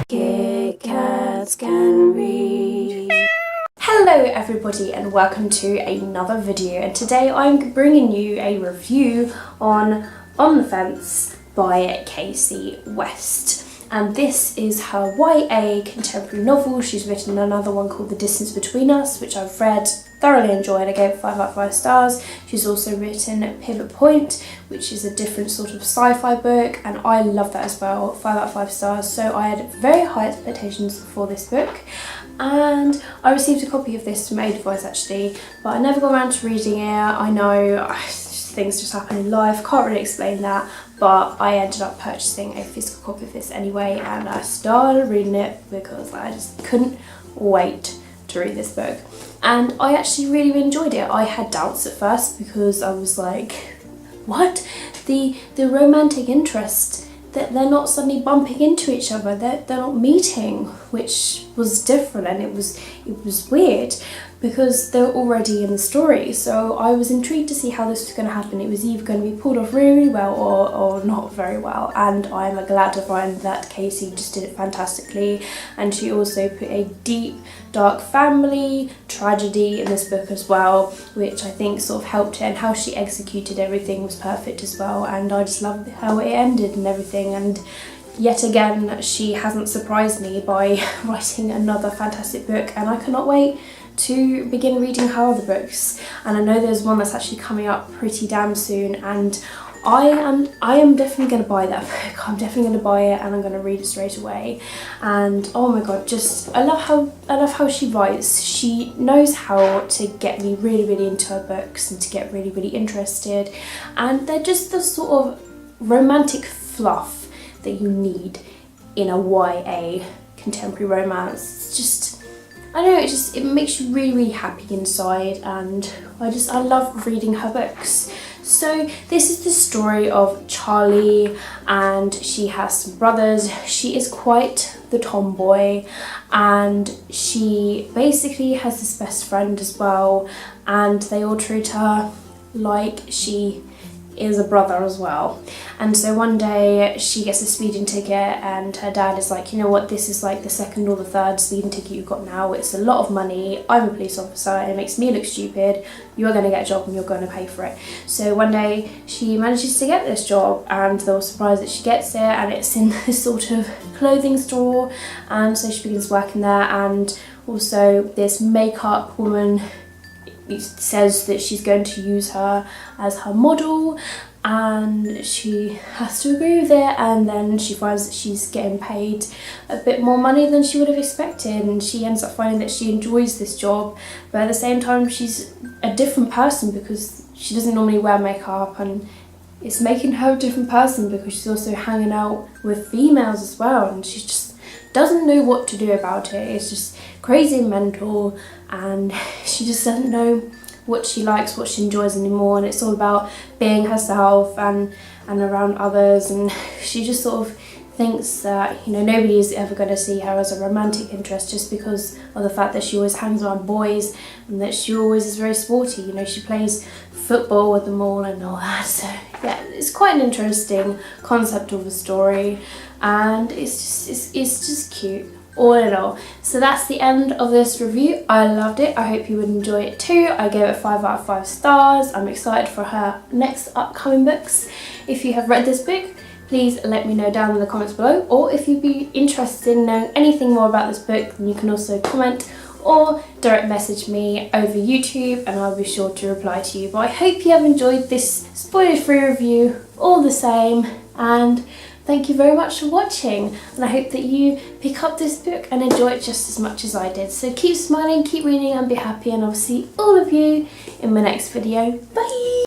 Kit Kats can read. Hello everybody and welcome to another video, and today I'm bringing you a review on the Fence by Kasie West. And this is her YA contemporary novel. She's written another one called The Distance Between Us, which I've read, thoroughly enjoyed. I gave it 5 out of 5 stars. She's also written Pivot Point, which is a different sort of sci-fi book, and I love that as well, 5 out of 5 stars. So I had very high expectations for this book, and I received a copy of this from Advice actually, but I never got around to reading it. I know things just happen in life, can't really explain that, but I ended up purchasing a physical copy of this anyway, and I started reading it because I just couldn't wait to read this book. And I actually really enjoyed it. I had doubts at first because I was like, what? The romantic interest, that they're not suddenly bumping into each other, they're not meeting, which was different, and it was weird because they're already in the story. So I was intrigued to see how this was going to happen. It was either going to be pulled off really well or not very well, and I'm glad to find that Kasie just did it fantastically. And she also put a deep, dark family tragedy in this book as well, which I think sort of helped it, and how she executed everything was perfect as well. And I just loved how it ended and everything. And yet again, she hasn't surprised me by writing another fantastic book, and I cannot wait to begin reading her other books. And I know there's one that's actually coming up pretty damn soon, and I am definitely going to buy that book. I'm definitely going to buy it and I'm going to read it straight away. And oh my god, just I love how she writes. She knows how to get me really into her books and to get really interested, and they're just the sort of romantic fluff that you need in a YA contemporary romance. It's just, I don't know, it makes you really happy inside, and I love reading her books. So this is the story of Charlie, and she has some brothers. She is quite the tomboy, and she basically has this best friend as well, and they all treat her like she is a brother as well. And so one day she gets a speeding ticket, and her dad is like, you know what, this is like the second or the third speeding ticket you've got now. It's a lot of money. I'm a police officer and it makes me look stupid. You're going to get a job and you're going to pay for it. So one day she manages to get this job, and they're all surprised that she gets it, and it's in this sort of clothing store. And so she begins working there, and also this makeup woman says that she's going to use her as her model, and she has to agree with it. And then she finds that she's getting paid a bit more money than she would have expected, and she ends up finding that she enjoys this job, but at the same time she's a different person because she doesn't normally wear makeup, and it's making her a different person because she's also hanging out with females as well, and she just doesn't know what to do about it. It's just crazy and mental, and she just doesn't know what she likes, what she enjoys anymore, and it's all about being herself and around others. And she just sort of thinks that, you know, nobody is ever going to see her as a romantic interest just because of the fact that she always hangs around boys, and that she always is very sporty. You know, she plays football with them all and all that. So yeah, it's quite an interesting concept of a story, and it's just cute all in all. So that's the end of this review. I loved it. I hope you would enjoy it too. I gave it 5 out of 5 stars. I'm excited for her next upcoming books. If you have read this book, please let me know down in the comments below, or if you'd be interested in knowing anything more about this book, then you can also comment or direct message me over YouTube, and I'll be sure to reply to you. But I hope you have enjoyed this spoiler-free review all the same, and thank you very much for watching, and I hope that you pick up this book and enjoy it just as much as I did. So keep smiling, keep reading, and be happy, and I'll see all of you in my next video. Bye!